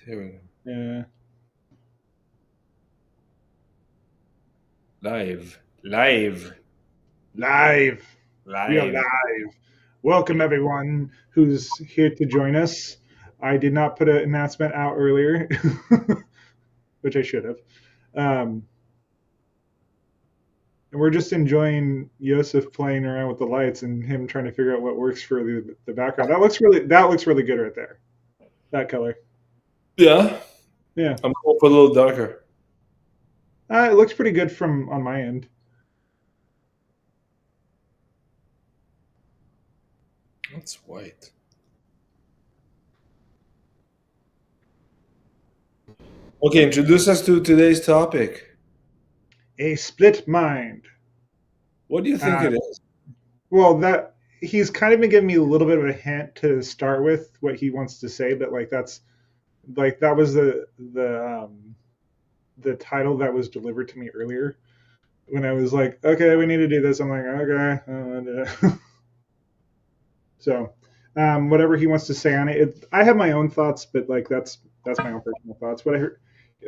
Here we go. Yeah. Live. We are live. Welcome, everyone who's here to join us. I did not put an announcement out earlier, which I should have. And we're just enjoying Yosef playing around with the lights and him trying to figure out what works for the background. That looks really good right there. That color. Yeah, Yeah. I'm going for a little darker. It looks pretty good from on my end. That's white. Okay, introduce us to today's topic. A split mind. What do you think Uh, it is? Well, that he's kind of been giving me a little bit of a hint to start with what he wants to say, but that was the title that was delivered to me earlier when I was like, okay, we need to do this. I'm like, okay. So, whatever he wants to say on it, I have my own thoughts, but like that's my own personal thoughts. But I heard,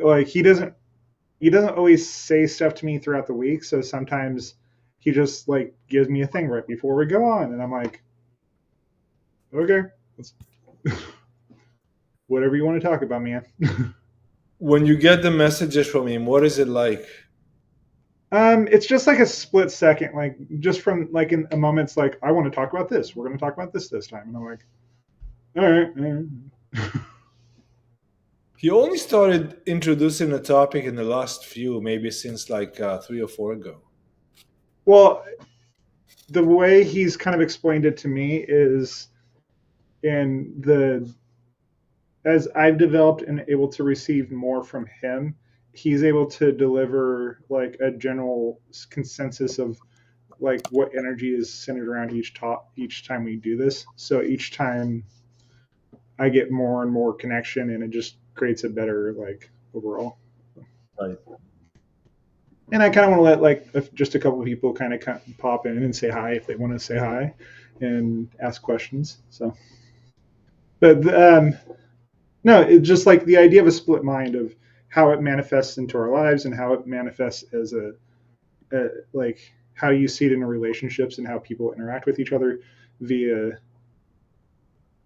like he doesn't always say stuff to me throughout the week, so sometimes he just like gives me a thing right before we go on, and I'm like, okay, let's, whatever you want to talk about, man. When you get the messages from him, what is it like? It's just like a split second, like just from like in a moment, it's like I want to talk about this. We're going to talk about this time, and I'm like, all right. All right. He only started introducing the topic in the last few, maybe since like 3 or 4 ago. Well, the way he's kind of explained it to me is in the as I've developed and able to receive more from him, he's able to deliver like a general consensus of like what energy is centered around each time we do this. So each time I get more and more connection, and it just creates a better like overall. Right. And I kind of want to let like just a couple of people kind of pop in and say hi if they want to say hi and ask questions. So, but no, it's just like the idea of a split mind of how it manifests into our lives and how it manifests as a like how you see it in relationships and how people interact with each other via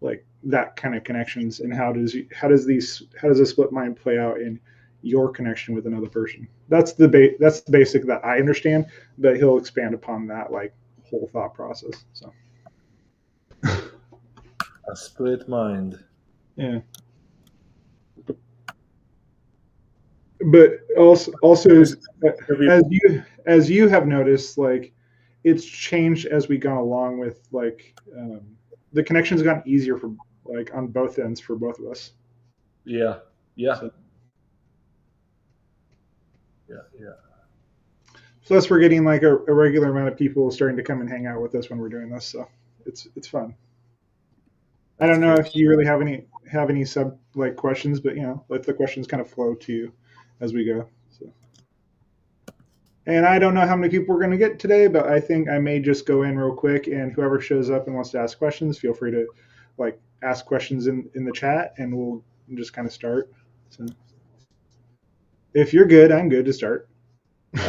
like that kind of connections, and how does a split mind play out in your connection with another person. That's the basic that I understand, but he'll expand upon that like whole thought process. So A split mind. yeah, but also Have you- as you have noticed, like it's changed as we gone along with like the connections gotten easier for like on both ends for both of us. Yeah, yeah, So yeah. plus we're getting like a regular amount of people starting to come and hang out with us when we're doing this, so it's fun. I That's don't know good. if you really have any sub like questions, but let the questions kind of flow to you as we go. So. And I don't know how many people we're going to get today, but I think I may just go in real quick, and whoever shows up and wants to ask questions, feel free to like ask questions in the chat, and we'll just kind of start. So if you're good, I'm good to start. Give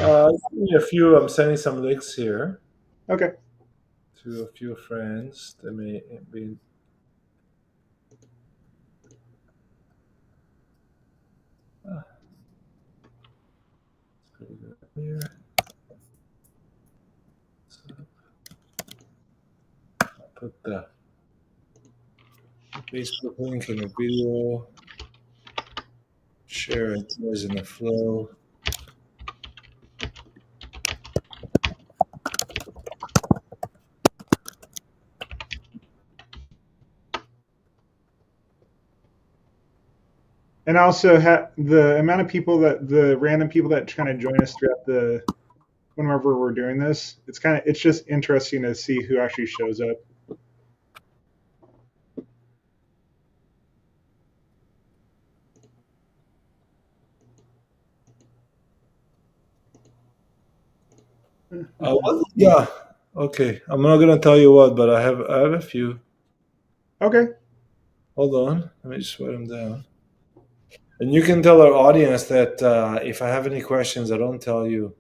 me a few. I'm sending some links here Okay. to a few friends that may be. Ah, it's pretty good here. So I'll put the Facebook link in the video. Share it as in the flow. And also the amount of people the random people that kind of join us throughout the whenever we're doing this, it's just interesting to see who actually shows up. What? Yeah. Okay. I'm not gonna tell you what, but I have a few. Okay. Hold on. Let me just write them down. And you can tell our audience that if I have any questions, I don't tell you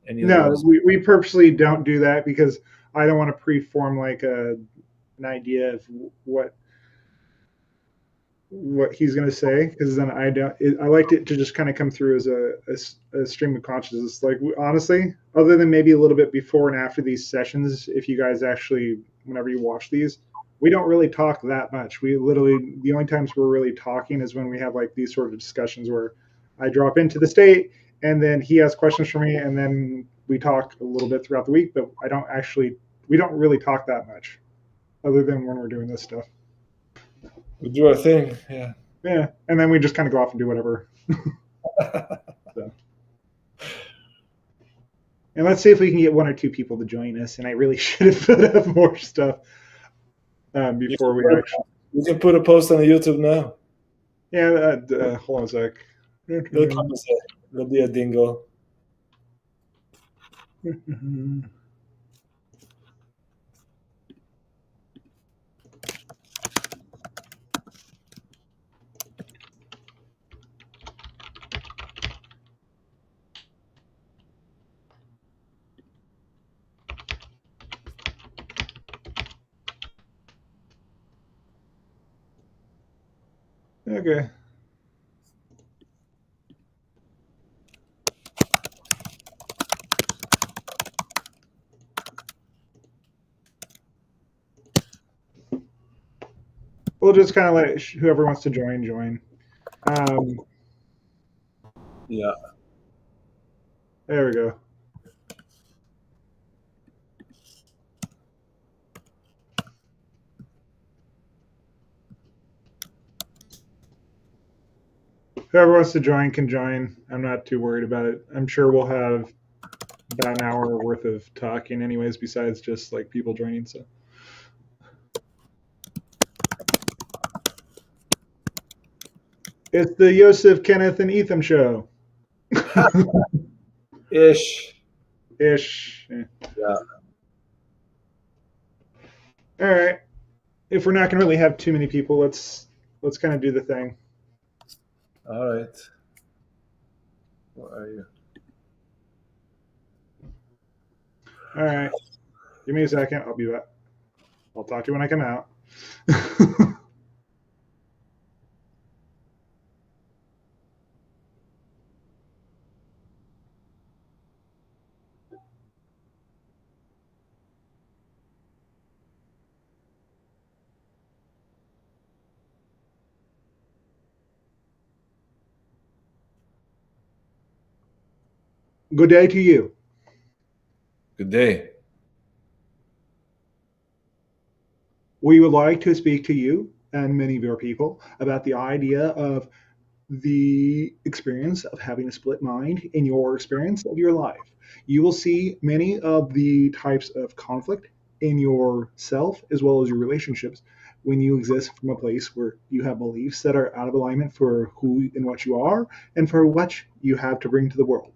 any of No, those. we purposely don't do that because I don't want to preform like an idea of what he's going to say, because then I don't. I liked it to just kind of come through as a stream of consciousness. Like honestly, other than maybe a little bit before and after these sessions, if you guys actually, whenever you watch these, we don't really talk that much. We literally the only times we're really talking is when we have like these sort of discussions where I drop into the state and then he has questions for me, and then we talk a little bit throughout the week. But I don't actually, we don't really talk that much, other than when we're doing this stuff. We do our thing. Yeah. Yeah, and then we just kind of go off and do whatever. So. And let's see if we can get one or two people to join us. And I really should have put up more stuff before we actually. You can put a post on YouTube now. Yeah, hold on a sec. It'll come as it'll be a dingo. Okay. We'll just kind of let whoever wants to join join. Yeah. There we go. Whoever wants to join can join. I'm not too worried about it. I'm sure we'll have about an hour worth of talking anyways, besides just like people joining. So it's the Joseph, Kenneth, and Ethan show. Ish. Ish. Yeah. All right. If we're not going to really have too many people, let's kind of do the thing. All right. Where are you? All right. Give me a second. I'll be back. I'll talk to you when I come out. Good day to you. Good day. We would like to speak to you and many of your people about the idea of the experience of having a split mind in your experience of your life. You will see many of the types of conflict in yourself as well as your relationships when you exist from a place where you have beliefs that are out of alignment for who and what you are and for what you have to bring to the world.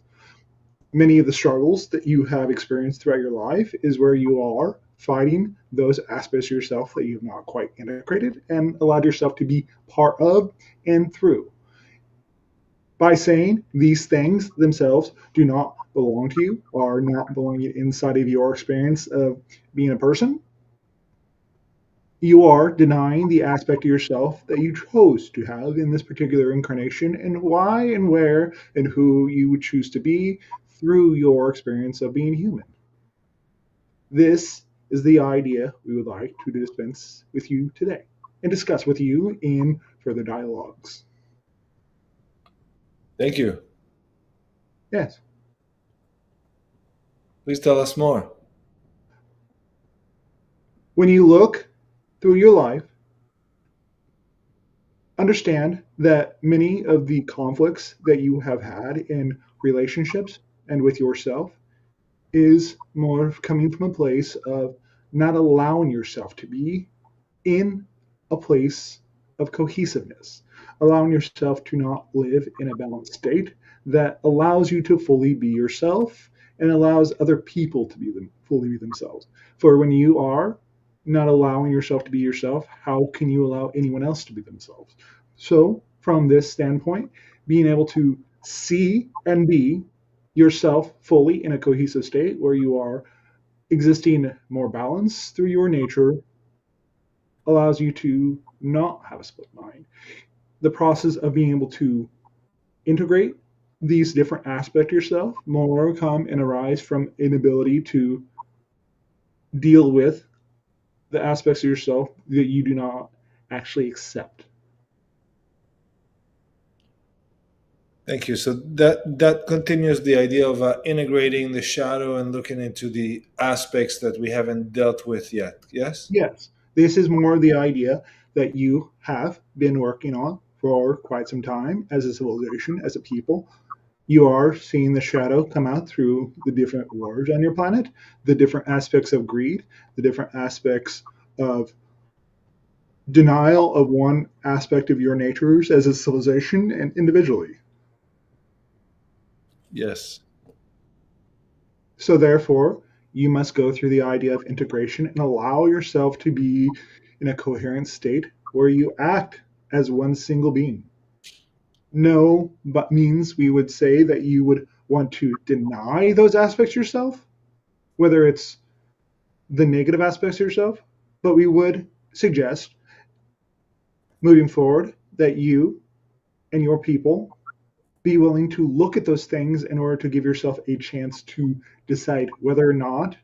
Many of the struggles that you have experienced throughout your life is where you are fighting those aspects of yourself that you've not quite integrated and allowed yourself to be part of and through. By saying these things themselves do not belong to you, are not belonging inside of your experience of being a person, you are denying the aspect of yourself that you chose to have in this particular incarnation and why and where and who you would choose to be through your experience of being human. This is the idea we would like to dispense with you today and discuss with you in further dialogues. Thank you. Yes. Please tell us more. When you look through your life, understand that many of the conflicts that you have had in relationships and with yourself is more of coming from a place of not allowing yourself to be in a place of cohesiveness, allowing yourself to not live in a balanced state that allows you to fully be yourself and allows other people to be fully be themselves. For when you are not allowing yourself to be yourself, how can you allow anyone else to be themselves? So from this standpoint, being able to see and be yourself fully in a cohesive state where you are existing more balanced through your nature allows you to not have a split mind. The process of being able to integrate these different aspects of yourself more come and arise from an ability to deal with the aspects of yourself that you do not actually accept. Thank you. So that continues the idea of integrating the shadow and looking into the aspects that we haven't dealt with yet. Yes. Yes, this is more the idea that you have been working on for quite some time as a civilization, as a people. You are seeing the shadow come out through the different wars on your planet, the different aspects of greed, the different aspects of denial of one aspect of your natures as a civilization and individually. Yes. So, therefore, you must go through the idea of integration and allow yourself to be in a coherent state where you act as one single being. No, but means we would say that you would want to deny those aspects of yourself, whether it's the negative aspects of yourself, but we would suggest moving forward that you and your people be willing to look at those things in order to give yourself a chance to decide whether or not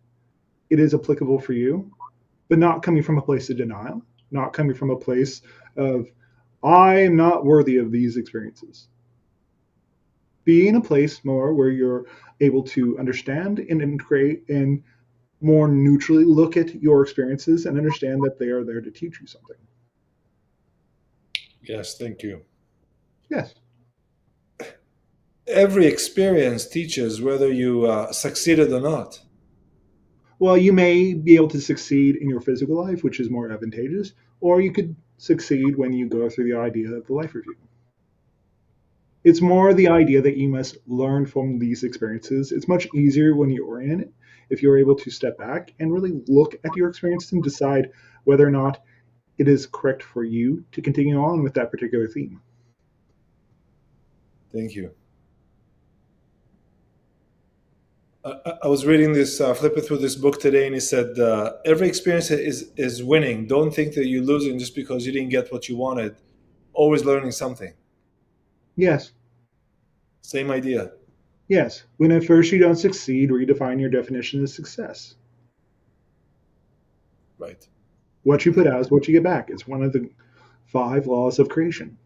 it is applicable for you, but not coming from a place of denial, not coming from a place of, I am not worthy of these experiences. Be in a place more where you're able to understand and integrate and more neutrally look at your experiences and understand that they are there to teach you something. Yes. Thank you. Yes. Every experience teaches whether you succeeded or not. Well, you may be able to succeed in your physical life, which is more advantageous, or you could succeed when you go through the idea of the life review. It's more the idea that you must learn from these experiences. It's much easier when you're in it if you're able to step back and really look at your experiences and decide whether or not it is correct for you to continue on with that particular theme. Thank you. I was reading this, flipping through this book today, and he said, "Every experience is winning. Don't think that you're losing just because you didn't get what you wanted. Always learning something." Yes, Same idea, yes. When at first you don't succeed, redefine your definition of success. right? What you put out is what you get back. It's one of the 5 laws of creation.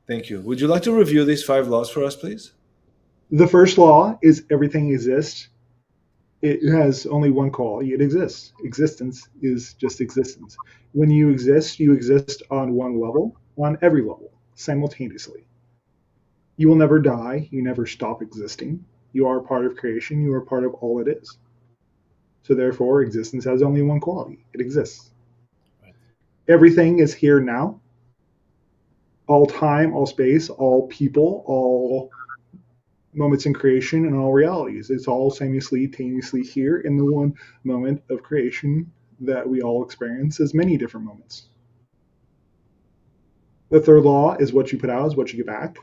Thank you. Would you like to review these 5 laws for us, please? The first law is everything exists. It has only one quality. It exists. Existence is just existence. When you exist on one level, on every level, simultaneously. You will never die. You never stop existing. You are part of creation. You are part of all it is. So therefore, existence has only one quality. It exists. Right. Everything is here now. All time, all space, all people, all moments in creation, and all realities. It's all simultaneously here in the one moment of creation that we all experience as many different moments. The third law is what you put out is what you get back.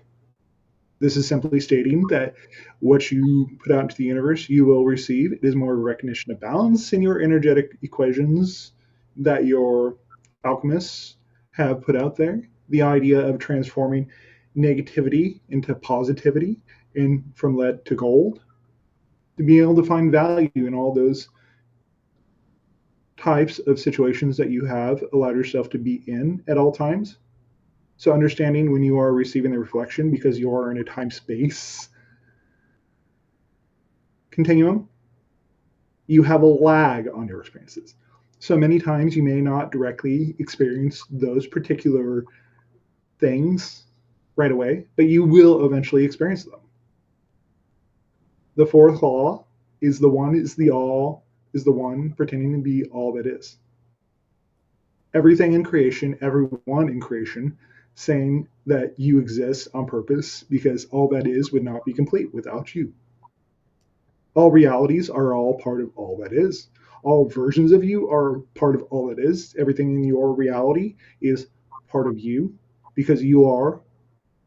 This is simply stating that what you put out into the universe, you will receive. It is more a recognition of balance in your energetic equations that your alchemists have put out there. The idea of transforming negativity into positivity and from lead to gold. To be able to find value in all those types of situations that you have allowed yourself to be in at all times. So understanding when you are receiving the reflection because you are in a time space continuum, you have a lag on your experiences. So many times you may not directly experience those particular things right away, but you will eventually experience them. The fourth law is the one is the all is the one pretending to be all that is. Everything in creation, everyone in creation, saying that you exist on purpose because all that is would not be complete without you. All realities are all part of all that is. All versions of you are part of all it is. Everything in your reality is part of you because you are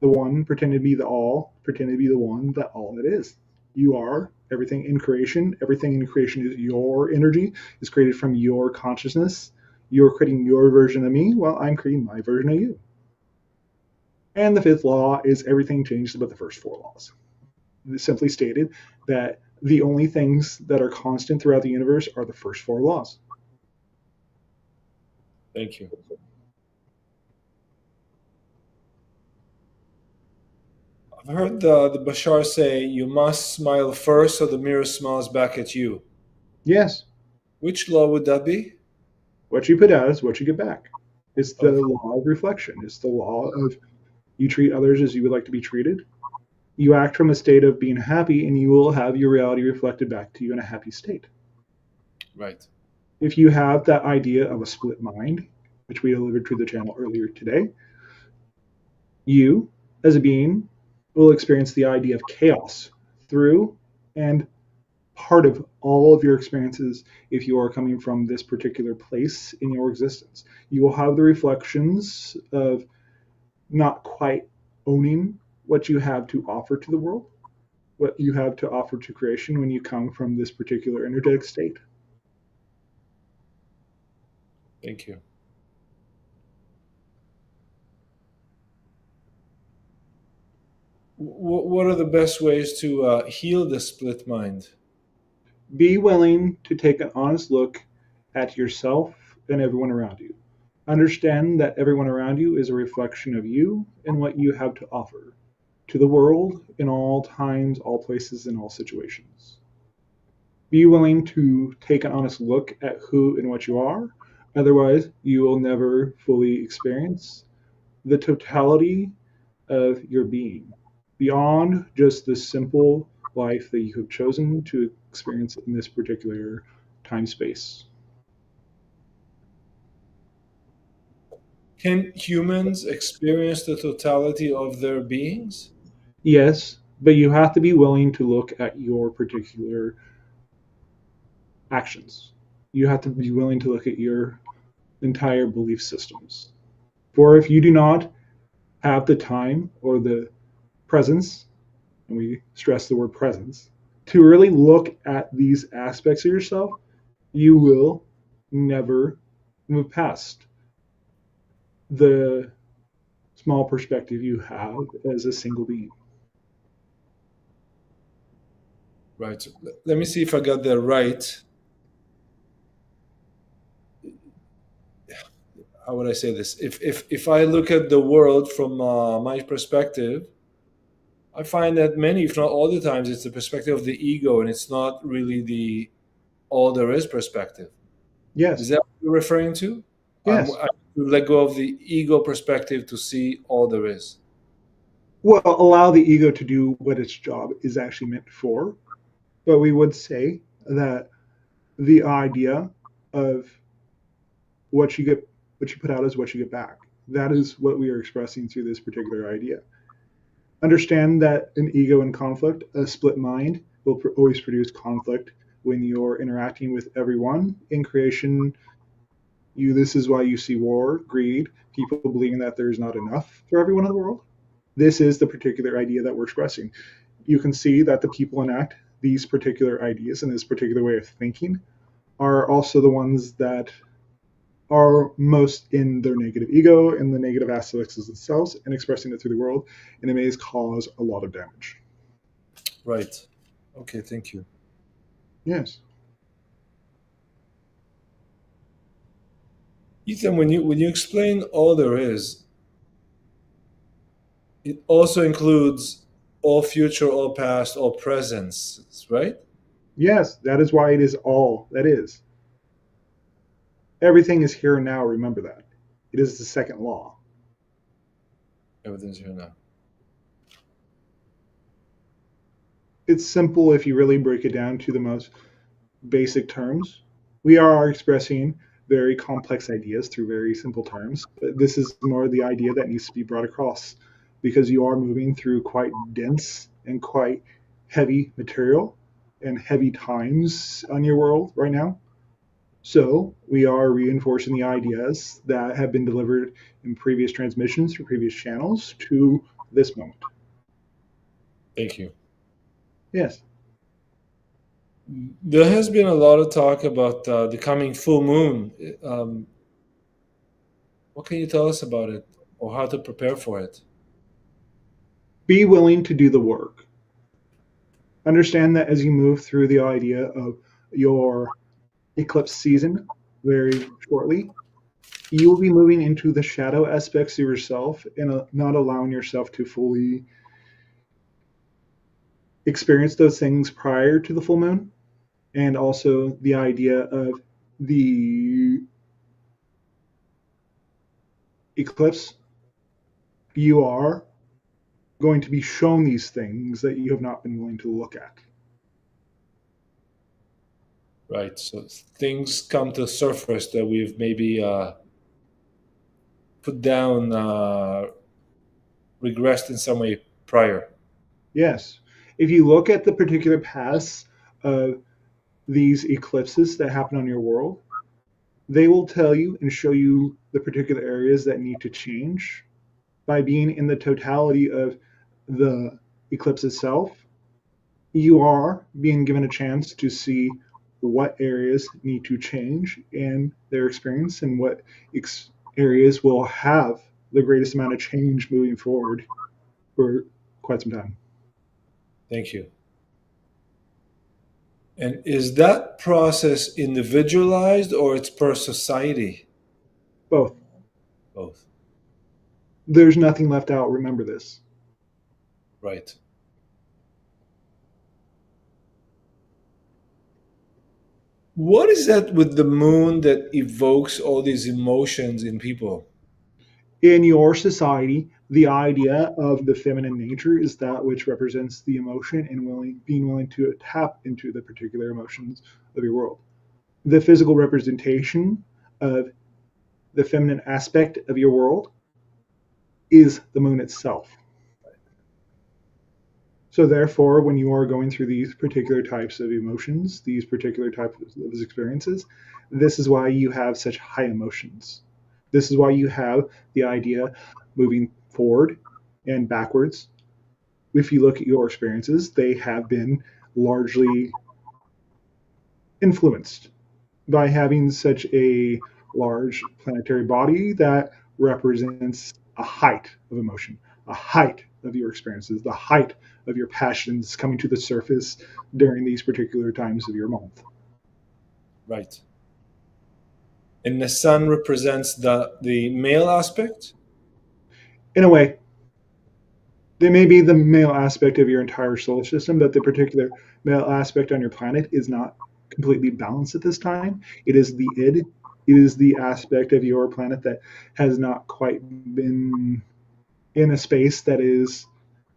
the one pretending to be the all, pretending to be the one that all it is. You are everything in creation. Everything in creation is your energy, is created from your consciousness. You're creating your version of me, while I'm creating my version of you. And the fifth law is everything changed but the first four laws. It simply stated that the only things that are constant throughout the universe are the first four laws. Thank you. I've heard the Bashar say, "You must smile first so the mirror smiles back at you." Yes, Which law would that be? what you put out is what you get back. It's the Okay. law of reflection. It's the law of you treat others as you would like to be treated. You act from a state of being happy, and you will have your reality reflected back to you in a happy state. Right. If you have that idea of a split mind, which we delivered to the channel earlier today, you, as a being, will experience the idea of chaos through and part of all of your experiences if you are coming from this particular place in your existence. You will have the reflections of not quite owning what you have to offer to the world, what you have to offer to creation when you come from this particular energetic state. Thank you. What are the best ways to heal the split mind? Be willing to take an honest look at yourself and everyone around you. Understand that everyone around you is a reflection of you and what you have to offer to the world in all times, all places, and all situations. Be willing to take an honest look at who and what you are. Otherwise, you will never fully experience the totality of your being beyond just the simple life that you have chosen to experience in this particular time space. Can humans experience the totality of their beings? Yes, but you have to be willing to look at your particular actions. You have to be willing to look at your entire belief systems. For if you do not have the time or the presence, and we stress the word presence, to really look at these aspects of yourself, you will never move past the small perspective you have as a single being. Right. So let me see if I got that right. How would I say this? If I look at the world from my perspective, I find that many, if not all the times, it's the perspective of the ego, and it's not really the all there is perspective. Is Yes, that what you're referring to? yes. I let go of the ego perspective to see all there is. Well, allow the ego to do what its job is actually meant for. But we would say that the idea of what you get, what you put out is what you get back. That is what we are expressing through this particular idea. Understand that an ego in conflict, a split mind, will always produce conflict when you're interacting with everyone in creation. You, this is why you see war, greed, people believing that there's not enough for everyone in the world. This is the particular idea that we're expressing. You can see that the people enact these particular ideas and this particular way of thinking are also the ones that are most in their negative ego and the negative aspects of themselves and expressing it through the world, and it may cause a lot of damage. Right. Okay. Thank you. Yes. Ethan, when you explain all there is, it also includes all future, all past, all presence, right? Yes, that is why it is all that is. Everything is here and now, remember that. It is the second law. Everything's here now. It's simple if you really break it down to the most basic terms. We are expressing very complex ideas through very simple terms. But this is more the idea that needs to be brought across because you are moving through quite dense and quite heavy material and heavy times on your world right now. So we are reinforcing the ideas that have been delivered in previous transmissions through previous channels to this moment. Thank you. Yes. There has been a lot of talk about the coming full moon. What can you tell us about it or how to prepare for it? Be willing to do the work. Understand that as you move through the idea of your eclipse season very shortly, you will be moving into the shadow aspects of yourself and not allowing yourself to fully experience those things prior to the full moon. And also the idea of the eclipse, you are going to be shown these things that you have not been willing to look at. Right. So things come to the surface that we've maybe put down, regressed in some way prior. Yes. If you look at the particular paths of these eclipses that happen on your world, they will tell you and show you the particular areas that need to change by being in the totality of the eclipse itself. You are being given a chance to see what areas need to change in their experience and what areas will have the greatest amount of change moving forward for quite some time. Thank you. And is that process individualized or it's per society? Both. Both. There's nothing left out. Remember this. Right. What is that with the moon that evokes all these emotions in people? In your society, the idea of the feminine nature is that which represents the emotion and being willing to tap into the particular emotions of your world. The physical representation of the feminine aspect of your world is the moon itself. So, therefore, when you are going through these particular types of emotions, these particular types of experiences, this is why you have such high emotions. This is why you have the idea moving forward and backwards. If you look at your experiences, they have been largely influenced by having such a large planetary body that represents a height of emotion, a height of your experiences, the height of your passions coming to the surface during these particular times of your month. Right. And the sun represents the male aspect? In a way, they may be the male aspect of your entire solar system, but the particular male aspect on your planet is not completely balanced at this time. It is the id. It is the aspect of your planet that has not quite been in a space that is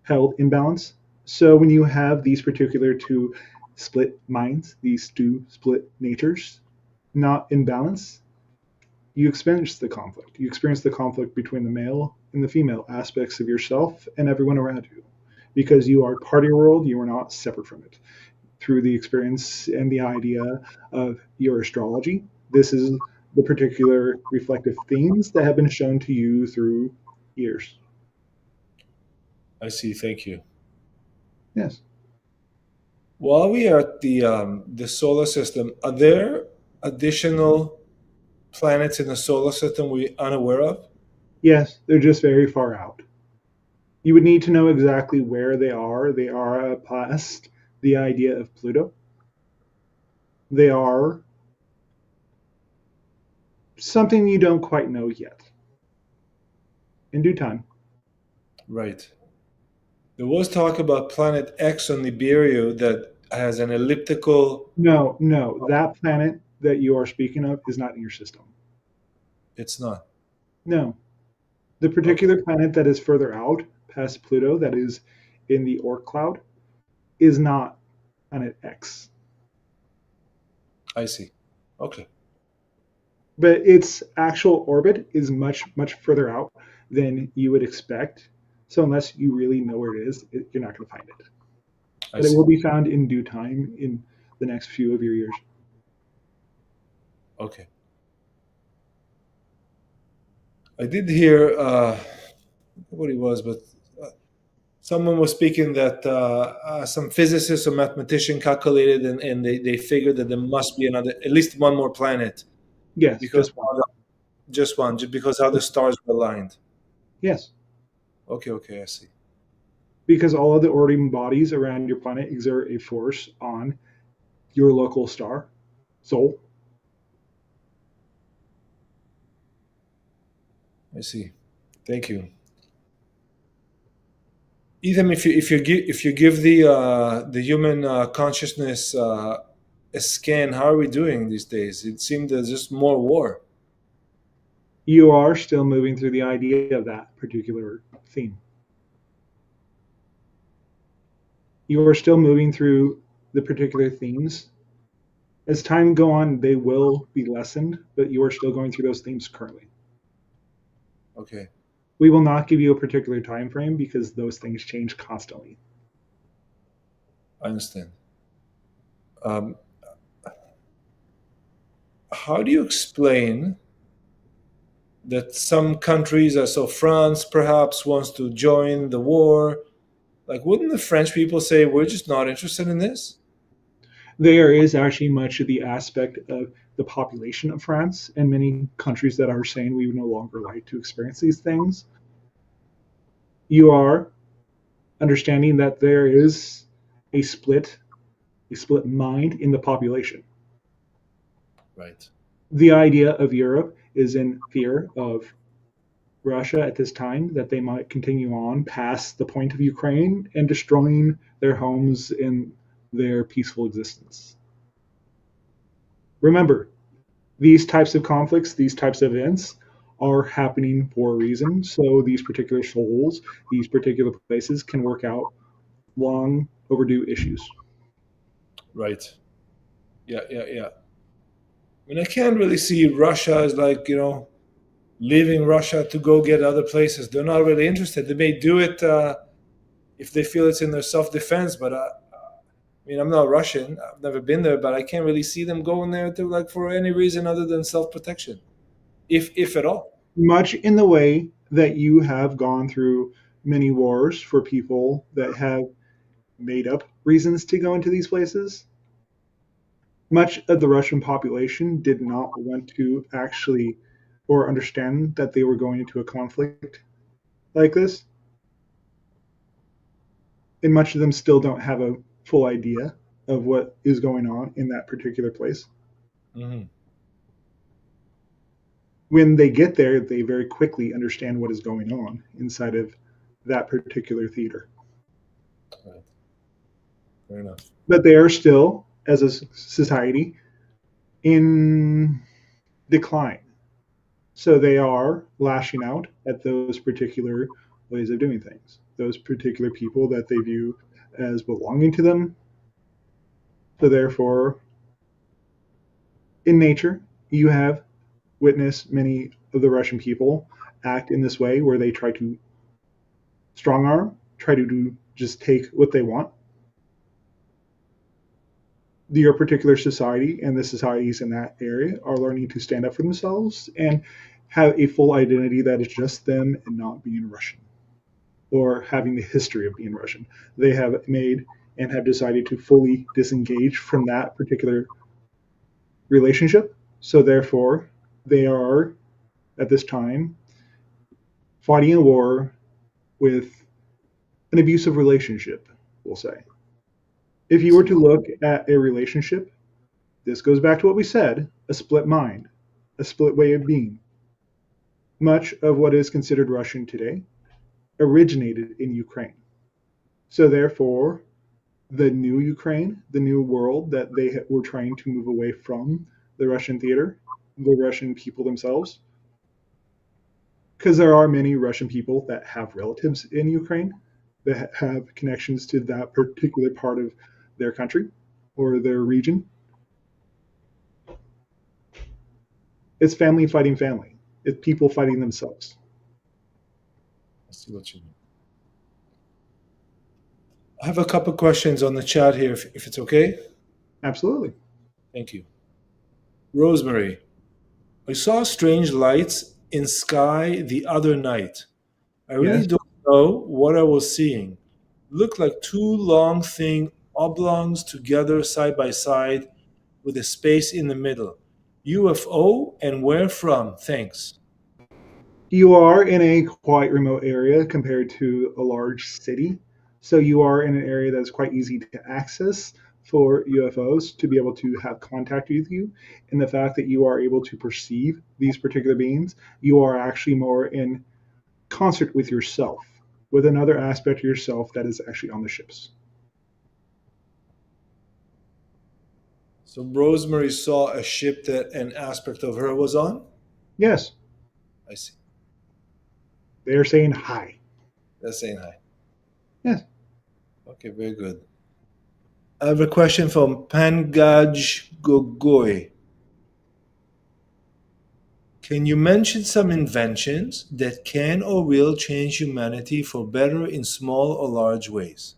held in balance. So when you have these particular two split minds, these two split natures, not in balance, you experience the conflict. You experience the conflict between the male and the female aspects of yourself and everyone around you. Because you are part of your world, you are not separate from it. Through the experience and the idea of your astrology, this is the particular reflective themes that have been shown to you through years. I see. Thank you. Yes. While we are at the solar system, are there additional planets in the solar system we're unaware of? Yes, they're just very far out. You would need to know exactly where they are. They are past the idea of Pluto. They are something you don't quite know yet. In due time. Right. There was talk about Planet X on Nibiru that has an elliptical. No, no, that planet that you are speaking of is not in your system. It's not. No, the Okay. particular planet that is further out past Pluto, that is in the Oort cloud, is not planet X. I see. Okay. But its actual orbit is much, much further out than you would expect. So unless you really know where it is, you're not going to find it. I But it see. will be found in due time in the next few of your years. Okay. I did hear what it was, but uh, someone was speaking that some physicists or mathematician calculated, and they figured that there must be another, at least one more planet, Yes, because just one. just one, just because how the stars were aligned. Yes, Okay, okay, I see. because all of the orbiting bodies around your planet exert a force on your local star, Sol. I see. Thank you. Even if you give the human consciousness a scan, how are we doing these days? It seemed there's just more war. You are still moving through the idea of that particular theme. You are still moving through the particular themes. As time go on, they will be lessened, but you are still going through those themes currently. Okay, We will not give you a particular time frame because those things change constantly. I understand. Um, how do you explain that some countries, so France perhaps wants to join the war? Like, wouldn't the French people say we're just not interested in this? There is actually much of the aspect of the population of France and many countries that are saying we would no longer like to experience these things. You are understanding that there is a split, a split mind in the population. Right. The idea of Europe is in fear of Russia at this time, that they might continue on past the point of Ukraine and destroying their homes and their peaceful existence. Remember, these types of conflicts, these types of events are happening for a reason. So these particular souls, these particular places can work out long overdue issues. Right. Yeah, yeah, yeah. I mean, I can't really see Russia as like, leaving Russia to go get other places. They're not really interested. They may do it if they feel it's in their self defense, but I mean, I'm not Russian. I've never been there, but I can't really see them going there to like for any reason other than self protection, if at all. Much in the way that you have gone through many wars for people that have made up reasons to go into these places. Much of the Russian population did not want to actually or understand that they were going into a conflict like this, and much of them still don't have a full idea of what is going on in that particular place. Hmm. When they get there, they very quickly understand what is going on inside of that particular theater. Right. Fair enough. But they are still, as a society, in decline. So they are lashing out at those particular ways of doing things, those particular people that they view as belonging to them. So therefore, in nature, you have witnessed many of the Russian people act in this way where they try to strong arm, try to do just take what they want. Your particular society and the societies in that area are learning to stand up for themselves and have a full identity that is just them and not being Russian or having the history of being Russian. They have made and have decided to fully disengage from that particular relationship. So therefore, they are at this time fighting a war with an abusive relationship, we'll say. If I you were see. to look at a relationship, this goes back to what we said, a split mind, a split way of being. Much of what is considered Russian today originated in Ukraine. So therefore, the new Ukraine, the new world that they were trying to move away from the Russian theater, the Russian people themselves, because there are many Russian people that have relatives in Ukraine that have connections to that particular part of their country or their region. It's family fighting family. It's people fighting themselves. I see what you mean. I have a couple questions on the chat here, if it's okay. Absolutely. Thank you. Rosemary, I saw strange lights in sky the other night. I really Yes. don't know what I was seeing. Looked like two long thin oblongs together side by side with a space in the middle. UFO and where from? Thanks. You are in a quite remote area compared to a large city. So you are in an area that's quite easy to access for UFOs to be able to have contact with you. And the fact that you are able to perceive these particular beings, you are actually more in concert with yourself, with another aspect of yourself that is actually on the ships. So Rosemary saw a ship that an aspect of her was on? Yes, I see. they're saying hi. That's saying hi. Yes. Okay, very good. I have a question from Pangaj Gogoi. Can you mention some inventions that can or will change humanity for better in small or large ways?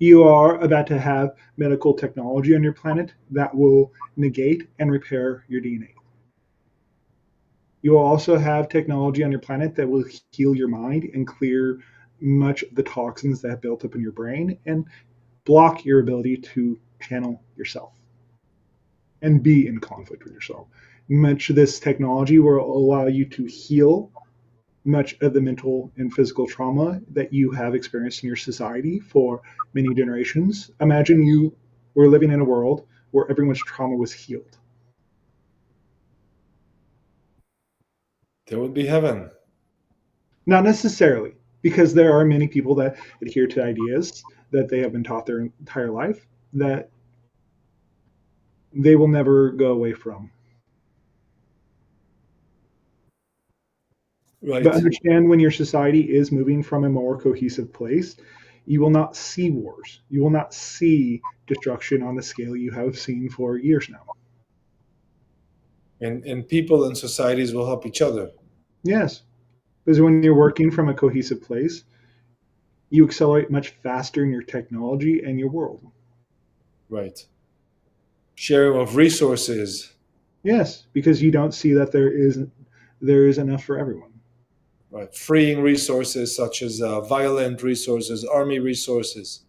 You are about to have medical technology on your planet that will negate and repair your DNA. You will also have technology on your planet that will heal your mind and clear much of the toxins that have built up in your brain and block your ability to channel yourself and be in conflict with yourself. Much of this technology will allow you to heal much of the mental and physical trauma that you have experienced in your society for many generations. Imagine you were living in a world where everyone's trauma was healed. There would be heaven. Not necessarily, because there are many people that adhere to ideas that they have been taught their entire life that they will never go away from. But Right. understand when your society is moving from a more cohesive place, you will not see wars. You will not see destruction on the scale you have seen for years now. And people and societies will help each other. Yes, because when you're working from a cohesive place, you accelerate much faster in your technology and your world. Right. Sharing of resources. Yes, because you don't see that there is enough for everyone. Right. Freeing resources such as violent resources, army resources.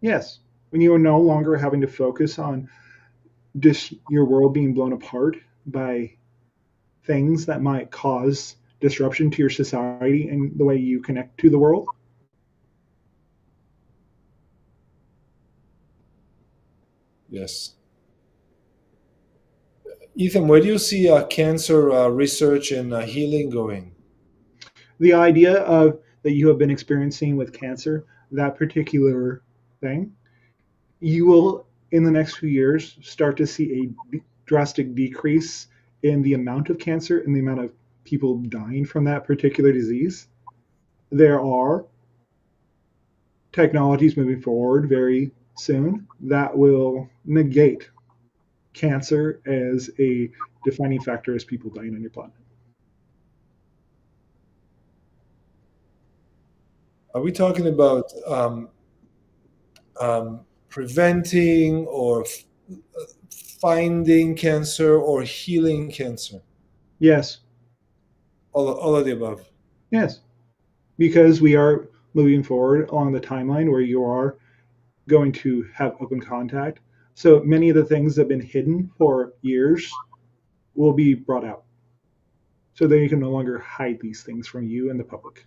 Yes, when you are no longer having to focus on your world being blown apart by things that might cause disruption to your society and the way you connect to the world. Yes. Ethan, where do you see cancer research and healing going? The idea of that you have been experiencing with cancer, that particular thing, you will in the next few years start to see a drastic decrease in the amount of cancer and the amount of people dying from that particular disease. There are technologies moving forward very soon that will negate cancer as a defining factor as people dying on your planet. Are we talking about preventing or finding cancer or healing cancer? Yes, All of the above. yes, because we are moving forward along the timeline where you are going to have open contact. So many of the things that have been hidden for years will be brought out. So then you can no longer hide these things from you and the public.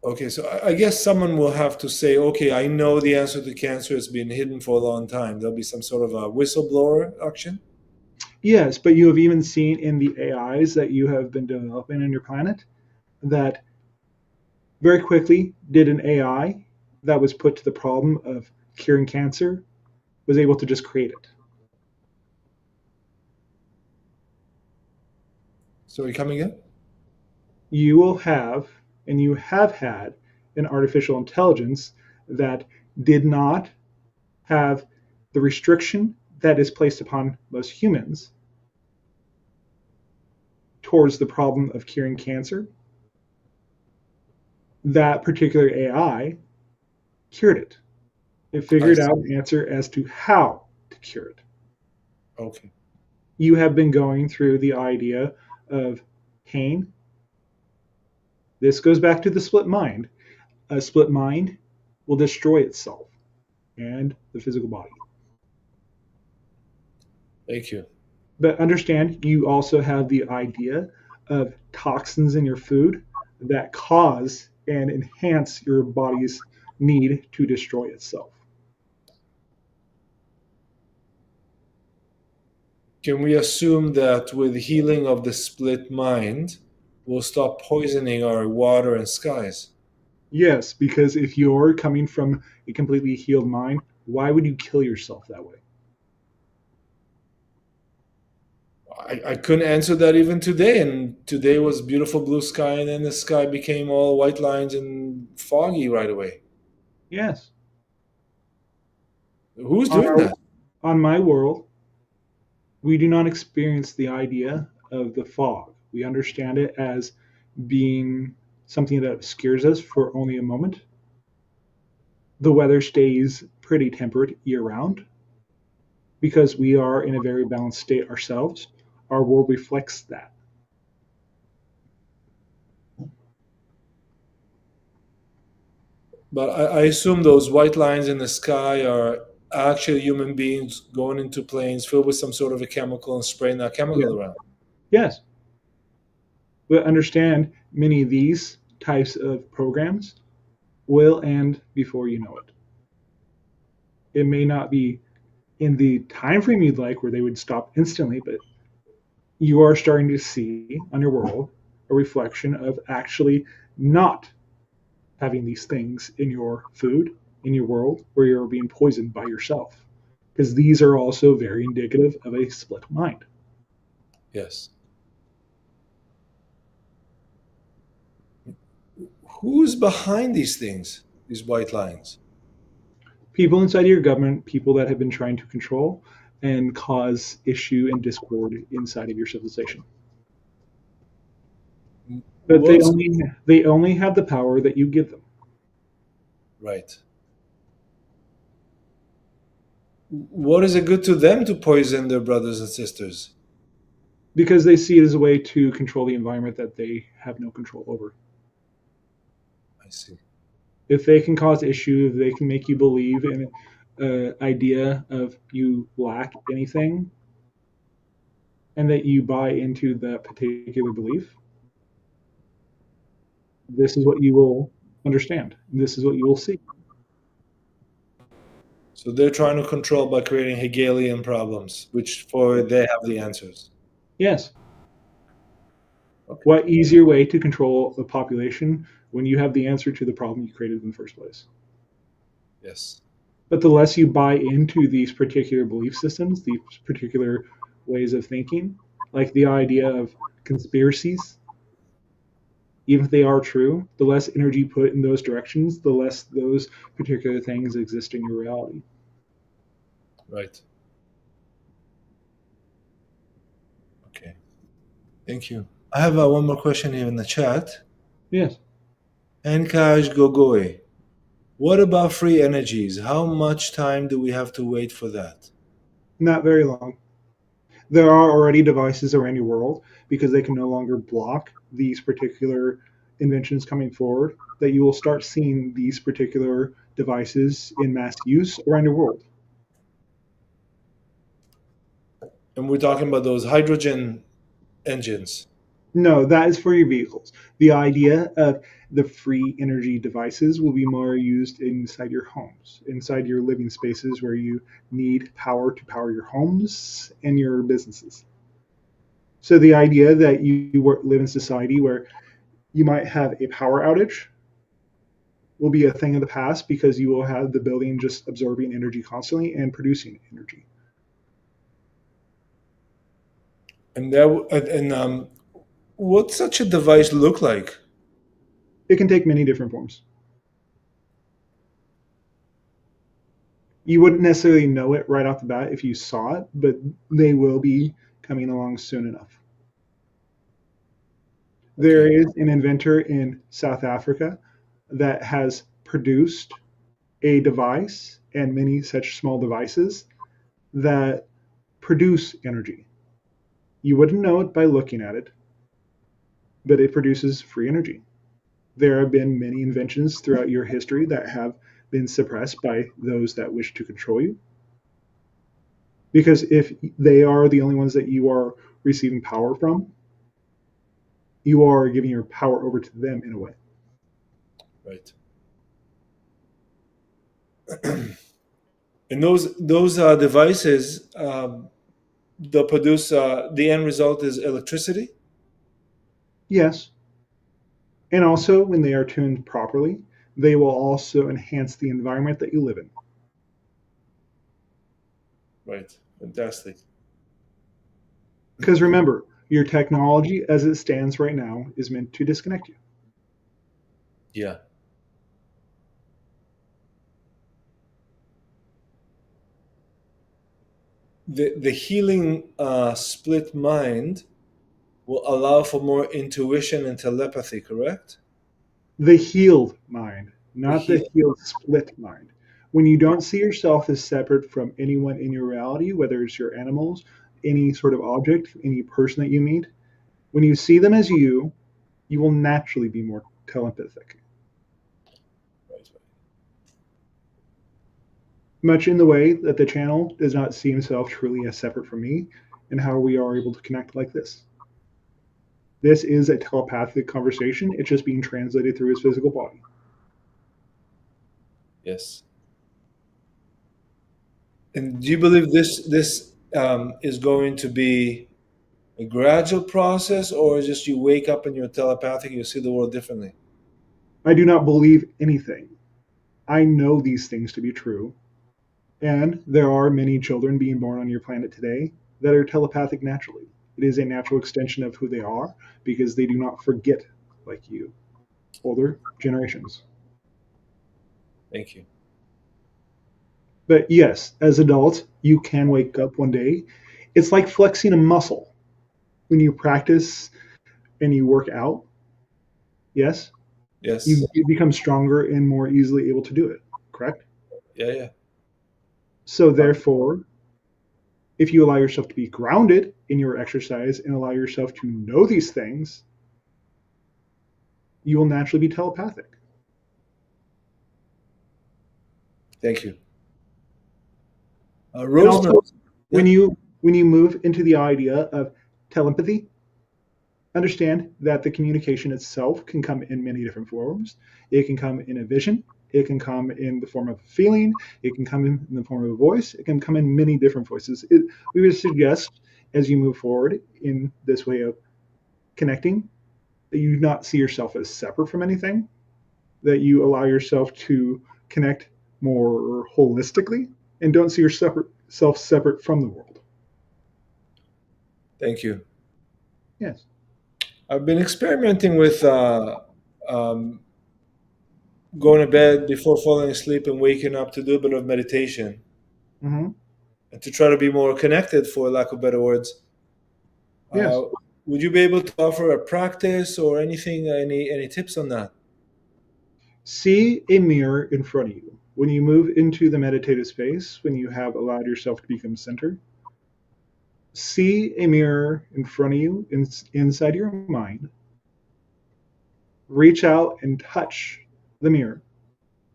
Okay, so I guess someone will have to say, okay, I know the answer to cancer has been hidden for a long time. There'll be some sort of a whistleblower action. Yes, but you have even seen in the AIs that you have been developing on your planet that very quickly did an AI that was put to the problem of curing cancer was able to just create it. So are you coming in? You will have, and you have had, an artificial intelligence that did not have the restriction that is placed upon most humans towards the problem of curing cancer. That particular AI cured it. It I figured see. out an answer as to how to cure it. Okay. You have been going through the idea of pain. This goes back to the split mind. A split mind will destroy itself and the physical body. Thank you. But understand, you also have the idea of toxins in your food that cause and enhance your body's need to destroy itself. Can we assume that with healing of the split mind, we'll stop poisoning our water and skies? Yes, because if you're coming from a completely healed mind, why would you kill yourself that way? I couldn't answer that even today. And today was beautiful blue sky, and then the sky became all white lines and foggy right away. Yes. Who's On doing our that? on my world, we do not experience the idea of the fog. We understand it as being something that scares us for only a moment. The weather stays pretty temperate year round because we are in a very balanced state ourselves. Our world reflects that. But I assume those white lines in the sky are actually human beings going into planes filled with some sort of a chemical and spraying that Yeah. chemical around. Yes. But understand many of these types of programs will end before you know it. It may not be in the time frame you'd like where they would stop instantly, but you are starting to see on your world a reflection of actually not having these things in your food, in your world, where you're being poisoned by yourself. Because these are also very indicative of a split mind. Yes. Who's behind these things, these white lines? People inside of your government, people that have been trying to control and cause issue and discord inside of your civilization. But What's they only have the power that you give them. right? What is it good to them to poison their brothers and sisters? Because they see it as a way to control the environment that they have no control over. I see. If they can cause issue, if they can make you believe in an idea of you lack anything and that you buy into that particular belief, this is what you will understand. This is what you will see. So they're trying to control by creating Hegelian problems, which for they have the answers. Yes. Okay. What easier way to control the population when you have the answer to the problem you created in the first place? Yes. But the less you buy into these particular belief systems, these particular ways of thinking, like the idea of conspiracies, even if they are true, the less energy put in those directions, the less those particular things exist in your reality. Right. Okay. Thank you. I have one more question here in the chat. Yes, Enkaj Gogoi. What about free energies? How much time do we have to wait for that? not very long. There are already devices around your world because they can no longer block these particular inventions coming forward that you will start seeing these particular devices in mass use around your world. And we're talking about those hydrogen engines. No, that is for your vehicles. The idea of the free energy devices will be more used inside your homes, inside your living spaces where you need power to power your homes and your businesses. So the idea that you live in society where you might have a power outage will be a thing of the past because you will have the building just absorbing energy constantly and producing energy. And what's such a device look like? It can take many different forms. You wouldn't necessarily know it right off the bat if you saw it, but they will be coming along soon enough. There Okay. is an inventor in South Africa that has produced a device and many such small devices that produce energy. You wouldn't know it by looking at it, but it produces free energy. There have been many inventions throughout your history that have been suppressed by those that wish to control you. Because if they are the only ones that you are receiving power from, you are giving your power over to them in a way. Right. And those devices, they'll produce the end result is electricity. Yes. And also, when they are tuned properly, they will also enhance the environment that you live in. Right. Fantastic. Because remember, your technology as it stands right now is meant to disconnect you. Yeah. The healing split mind will allow for more intuition and telepathy. Correct. The healed mind, The not the heal. healed split mind. When you don't see yourself as separate from anyone in your reality, whether it's your animals, any sort of object, any person that you meet, when you see them as you will naturally be more telepathic. Right. Much in the way that the channel does not see himself truly as separate from me, and how we are able to connect like this. This is a telepathic conversation. It's just being translated through his physical body. Yes. And do you believe this is going to be a gradual process, or just you wake up and you're telepathic, you see the world differently? I do not believe anything. I know these things to be true. And there are many children being born on your planet today that are telepathic naturally. It is a natural extension of who they are because they do not forget like you, older generations. Thank you. But yes, as adults, you can wake up one day. It's like flexing a muscle. When you practice and you work out, yes, Yes. you become stronger and more easily able to do it, correct? Yeah. Yeah. So, therefore, if you allow yourself to be grounded in your exercise and allow yourself to know these things, you will naturally be telepathic. Thank you. And also, Rosemary. when Yeah. you move into the idea of telepathy, understand that the communication itself can come in many different forms. It can come in a vision. It can come in the form of a feeling. It can come in the form of a voice. It can come in many different voices. We would suggest, as you move forward in this way of connecting, that you not see yourself as separate from anything, that you allow yourself to connect more holistically and don't see yourself separate from the world. Thank you. Yes. I've been experimenting with um, going to bed before falling asleep and waking up to do a bit of meditation Mm-hmm. and to try to be more connected, for lack of better words. Yes. Uh, would you be able to offer a practice or anything, any tips on that? See a mirror in front of you. When you move into the meditative space, when you have allowed yourself to become centered, see a mirror in front of you inside your mind. Reach out and touch the mirror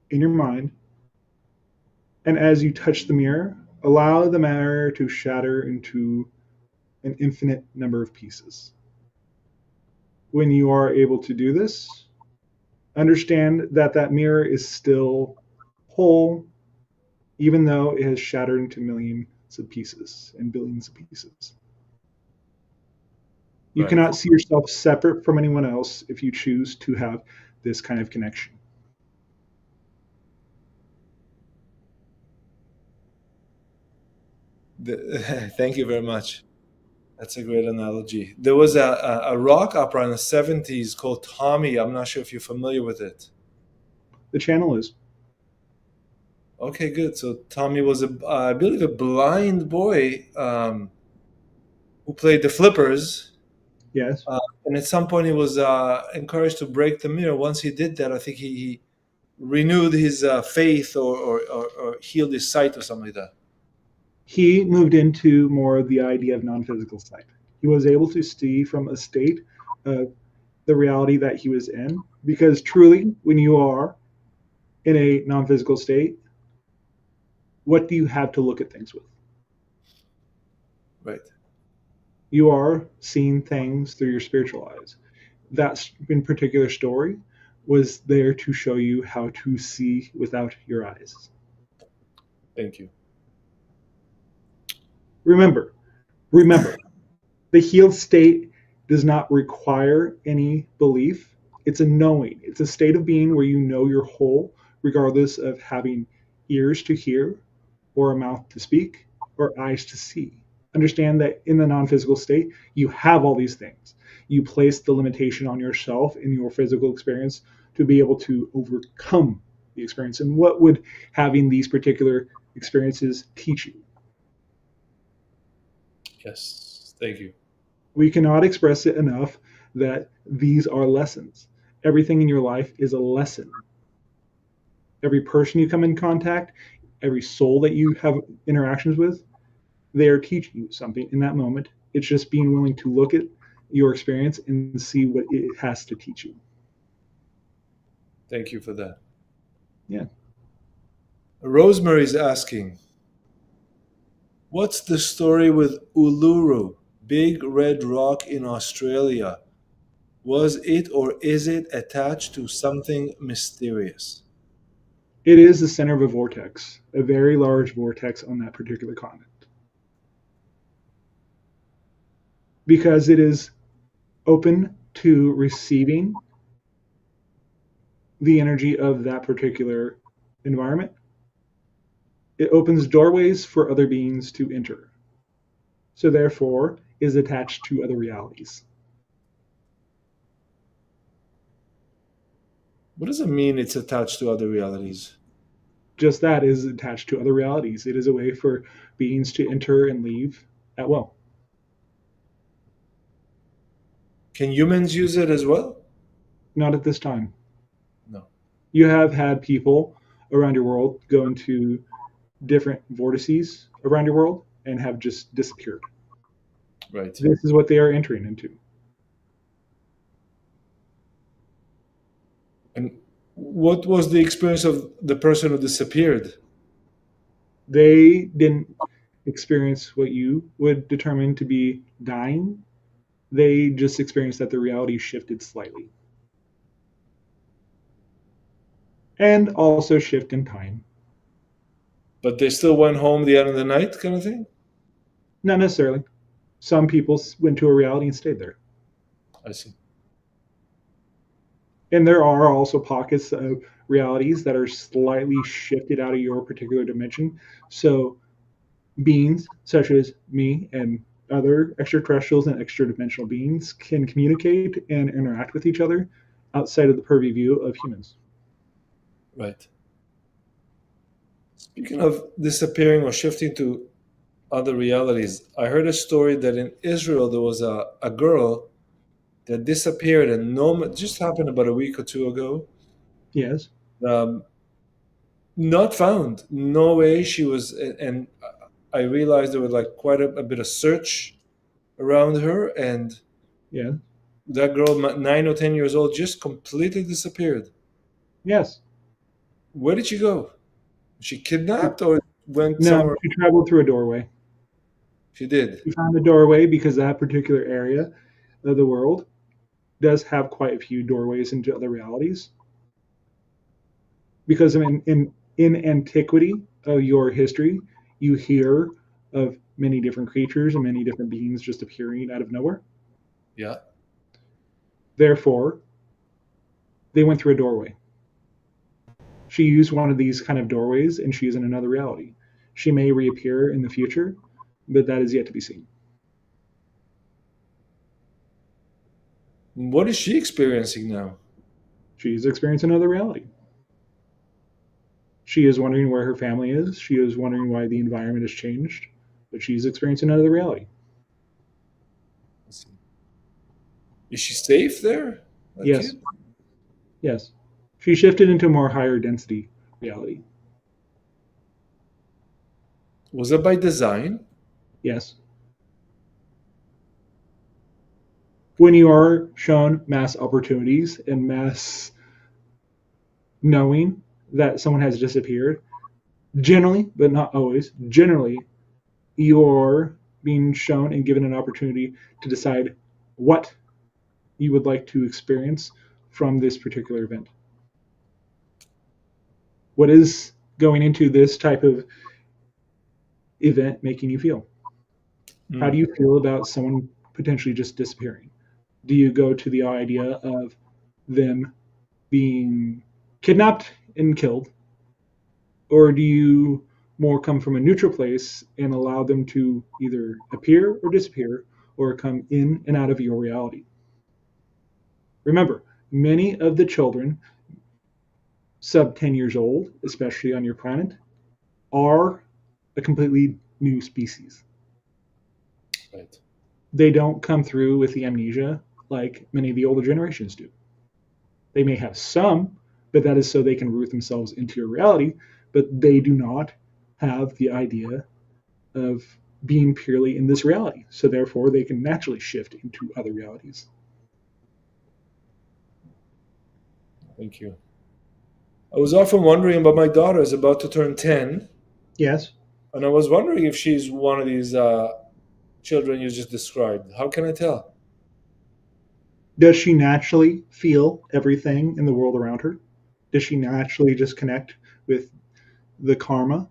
in your mind. And as you touch the mirror, allow the mirror to shatter into an infinite number of pieces. When you are able to do this, understand that that mirror is still whole, even though it has shattered into millions of pieces and billions of pieces. You Right. cannot see yourself separate from anyone else if you choose to have this kind of connection. Thank you very much. That's a great analogy. There was a rock opera in the 70s called Tommy. I'm not sure if you're familiar with it. The channel is, Okay, good. So Tommy was, I believe, a blind boy who played the flippers. yes. And at some point, he was encouraged to break the mirror. Once he did that, I think he renewed his faith, or healed his sight or something like that. He moved into more of the idea of non-physical sight. He was able to see from a state of the reality that he was in, because truly, when you are in a non-physical state, what do you have to look at things with? Right. You are seeing things through your spiritual eyes. That in particular story was there to show you how to see without your eyes. Thank you. Remember, remember, the healed state does not require any belief. It's a knowing. It's a state of being where you know you're whole, regardless of having ears to hear, or a mouth to speak, or eyes to see. Understand that in the non physical state, you have all these things. You place the limitation on yourself in your physical experience to be able to overcome the experience. And what would having these particular experiences teach you? Yes. Thank you. We cannot express it enough that these are lessons. Everything in your life is a lesson. Every person you come in contact, every soul that you have interactions with, they are teaching you something in that moment. It's just being willing to look at your experience and see what it has to teach you. Thank you for that. Yeah. Rosemary's asking, what's the story with Uluru, big red rock in Australia? Was it or is it attached to something mysterious? It is the center of a vortex, a very large vortex on that particular continent, because it is open to receiving the energy of that particular environment. It opens doorways for other beings to enter. So therefore is attached to other realities. What does it mean it's attached to other realities? Just that is attached to other realities. It is a way for beings to enter and leave at will. Can humans use it as well? Not at this time. No. You have had people around your world go into different vortices around your world and have just disappeared. Right. This is what they are entering into. And what was the experience of the person who disappeared? They didn't experience what you would determine to be dying. They just experienced that the reality shifted slightly. And also shift in time. But they still went home the end of the night, kind of thing? Not necessarily. Some people went to a reality and stayed there. I see. And there are also pockets of realities that are slightly shifted out of your particular dimension. So beings such as me and other extraterrestrials and extra dimensional beings can communicate and interact with each other outside of the purview view of humans. Right. Speaking of disappearing or shifting to other realities, I heard a story that in Israel there was a girl that disappeared and no, just happened about a week or two ago. Yes, Um, Not found. No way she was, and I realized there was like quite a bit of search around her, and yeah, that girl, 9 or 10 years old, just completely disappeared. yes. Where did she go? Was she kidnapped or went No, somewhere? she traveled through a doorway. She did. She found a doorway because that particular area of the world does have quite a few doorways into other realities. Because in antiquity of your history, you hear of many different creatures and many different beings just appearing out of nowhere. Yeah. Therefore, they went through a doorway. She used one of these kind of doorways and she's in another reality. She may reappear in the future, but that is yet to be seen. What is she experiencing now? She's experiencing another reality. She is wondering where her family is. She is wondering why the environment has changed, but she's experiencing another reality. Let's see. Is she safe there? That Yes, kid? yes. She shifted into a more higher density reality. Was that by design? Yes. When you are shown mass opportunities and mass knowing that someone has disappeared, generally, but not always, generally, you're being shown and given an opportunity to decide what you would like to experience from this particular event. What is going into this type of event making you feel? How do Mm. you feel about someone potentially just disappearing? Do you go to the idea of them being kidnapped and killed, or do you more come from a neutral place and allow them to either appear or disappear or come in and out of your reality? Remember, many of the children sub 10 years old, especially on your planet, are a completely new species. Right. They don't come through with the amnesia like many of the older generations do. They may have some, but that is so they can root themselves into your reality, but they do not have the idea of being purely in this reality. So therefore, they can naturally shift into other realities. Thank you. I was often wondering about my daughter is about to turn 10, Yes. and I was wondering if she's one of these children you just described. How can I tell? Does she naturally feel everything in the world around her? Does she naturally just connect with the karma?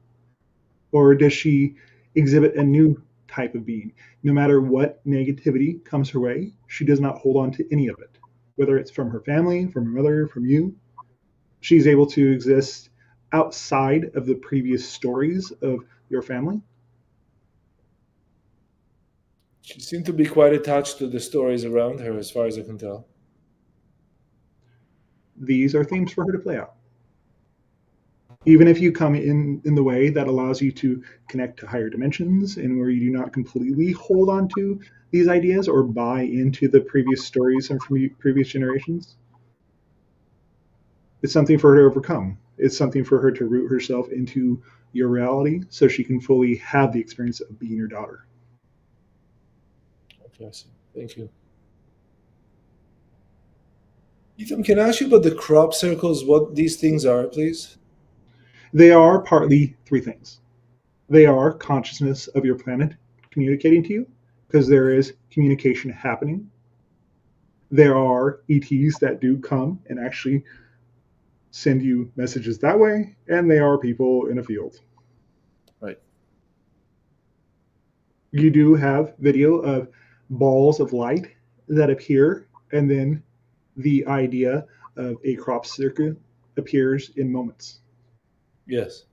Or does she exhibit a new type of being? No matter what negativity comes her way, she does not hold on to any of it, whether it's from her family, from her mother, from you. She's able to exist outside of the previous stories of your family. She seemed to be quite attached to the stories around her, as far as I can tell. These are themes for her to play out. Even if you come in the way that allows you to connect to higher dimensions and where you do not completely hold on to these ideas or buy into the previous stories and from previous generations, it's something for her to overcome. It's something for her to root herself into your reality so she can fully have the experience of being your daughter. Okay, I see. Thank you. Ethan, can I ask you about the crop circles, what these things are, please? They are partly three things. They are consciousness of your planet communicating to you, because there is communication happening. There are ETs that do come and actually send you messages that way, and they are people in a field. Right. You do have video of balls of light that appear, and then the idea of a crop circle appears in moments. Yes.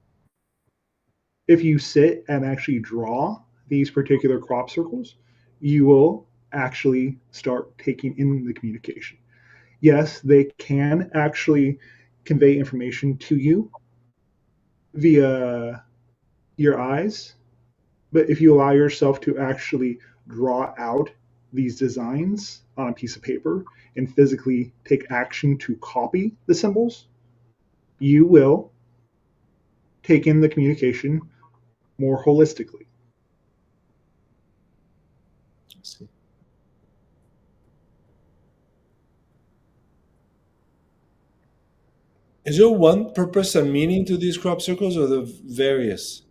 If you sit and actually draw these particular crop circles, you will actually start taking in the communication. Yes, they can actually convey information to you via your eyes, but if you allow yourself to actually draw out these designs on a piece of paper and physically take action to copy the symbols, you will take in the communication more holistically. I see. Is there one purpose and meaning to these crop circles, or the various?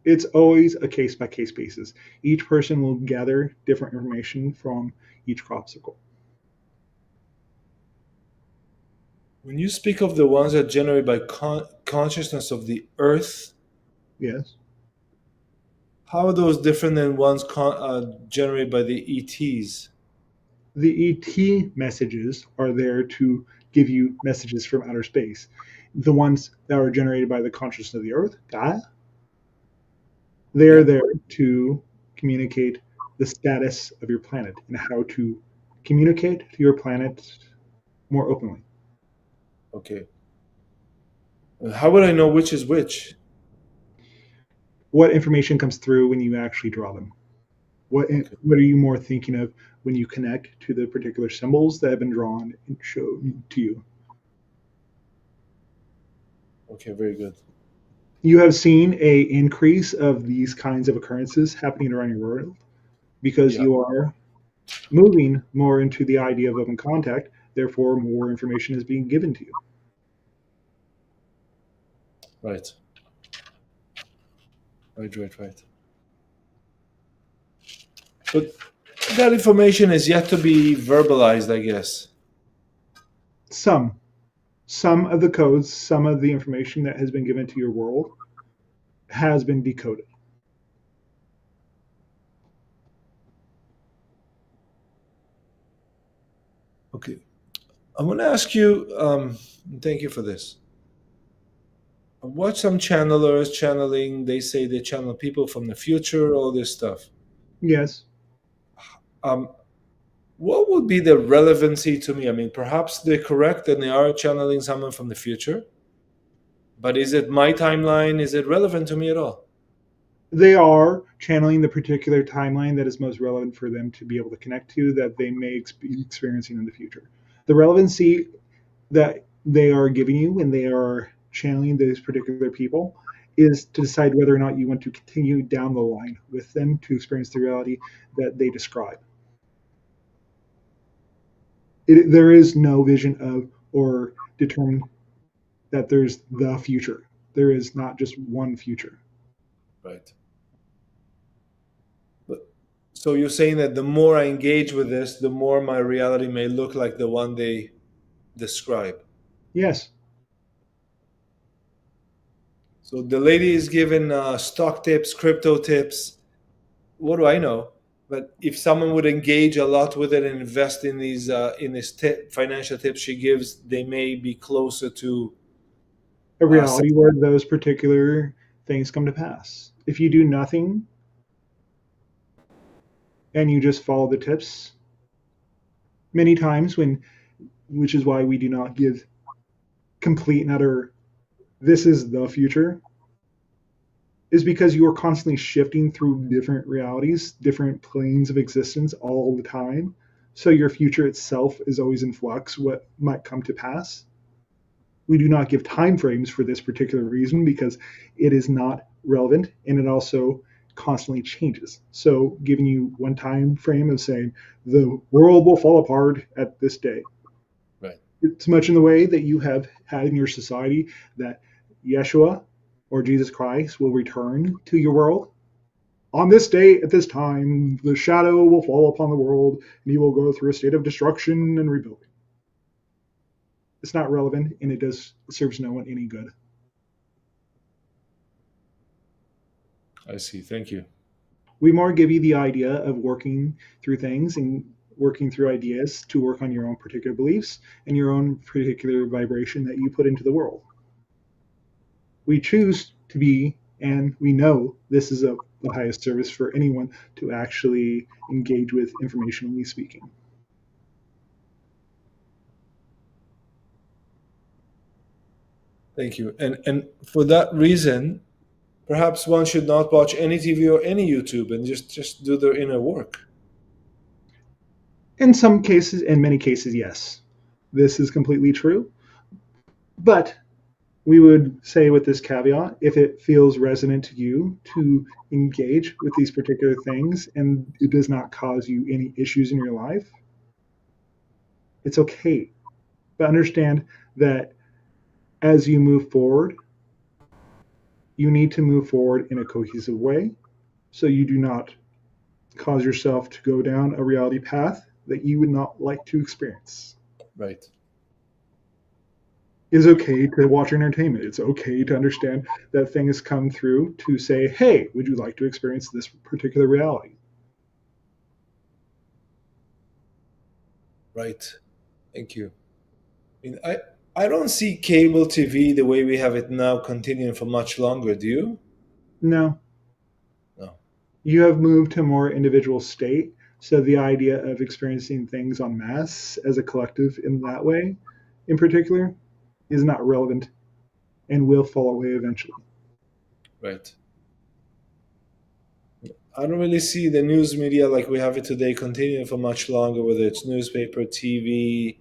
It's always a case by case basis. Each person will gather different information from each crop circle. When you speak of the ones that generate by consciousness of the earth, Yes. how are those different than ones generated by the ETs? The ET messages are there to give you messages from outer space. The ones that are generated by the consciousness of the earth, God, they're Yeah. there to communicate the status of your planet and how to communicate to your planet more openly. Okay. How would I know which is which? What information comes through when you actually draw them? What Okay. what are you more thinking of when you connect to the particular symbols that have been drawn and shown to you? Okay, very good. You have seen a increase of these kinds of occurrences happening around your world because Yeah, you are moving more into the idea of open contact. Therefore, more information is being given to you. right, right. But that information is yet to be verbalized, I guess. Some, some of the codes, some of the information that has been given to your world has been decoded. Okay, I want to ask you. Thank you for this. I watch some channelers channeling. They say they channel people from the future, all this stuff. Yes, Um, what would be the relevancy to me? I mean, perhaps they're correct and they are channeling someone from the future, but is it my timeline? Is it relevant to me at all? they are channeling the particular timeline that is most relevant for them to be able to connect to that they may be experiencing in the future. The relevancy that they are giving you when they are channeling those particular people is to decide whether or not you want to continue down the line with them to experience the reality that they describe. There is no vision of or determine that there's the future. There is not just one future. Right. But so you're saying that the more I engage with this, the more my reality may look like the one they describe. Yes, So the lady is given stock tips, crypto tips. What do I know? But if someone would engage a lot with it and invest in these financial tips she gives, they may be closer to. a Uh, reality where those particular things come to pass. If you do nothing and you just follow the tips, many times when, which is why we do not give complete and utter, this is the future, is because you are constantly shifting through different realities, different planes of existence all the time. So your future itself is always in flux, what might come to pass. We do not give time frames for this particular reason because it is not relevant and it also constantly changes. So giving you one time frame of saying the world will fall apart at this day. right, It's much in the way that you have had in your society that Yeshua or Jesus Christ will return to your world. On this day, at this time, the shadow will fall upon the world and he will go through a state of destruction and rebuilding. It's not relevant and it serves no one any good. I see. Thank you. We more give you the idea of working through things and working through ideas to work on your own particular beliefs and your own particular vibration that you put into the world. We choose to be, and we know this is the highest service for anyone to actually engage with informationally speaking. Thank you. And for that reason, perhaps one should not watch any TV or any YouTube and just do their inner work. In some cases, in many cases, yes, this is completely true. But we would say with this caveat, if it feels resonant to you to engage with these particular things and it does not cause you any issues in your life, it's okay. But understand that as you move forward, you need to move forward in a cohesive way so you do not cause yourself to go down a reality path that you would not like to experience. Right. It's okay to watch entertainment. It's okay to understand that things come through to say, hey, would you like to experience this particular reality? Right. Thank you. I mean, I don't see cable TV the way we have it now continuing for much longer. Do you? No, No. you have moved to a more individual state. So the idea of experiencing things en masse as a collective in that way, in particular, is not relevant and will fall away eventually. Right. I don't really see the news media like we have it today continuing for much longer, whether it's newspaper, TV,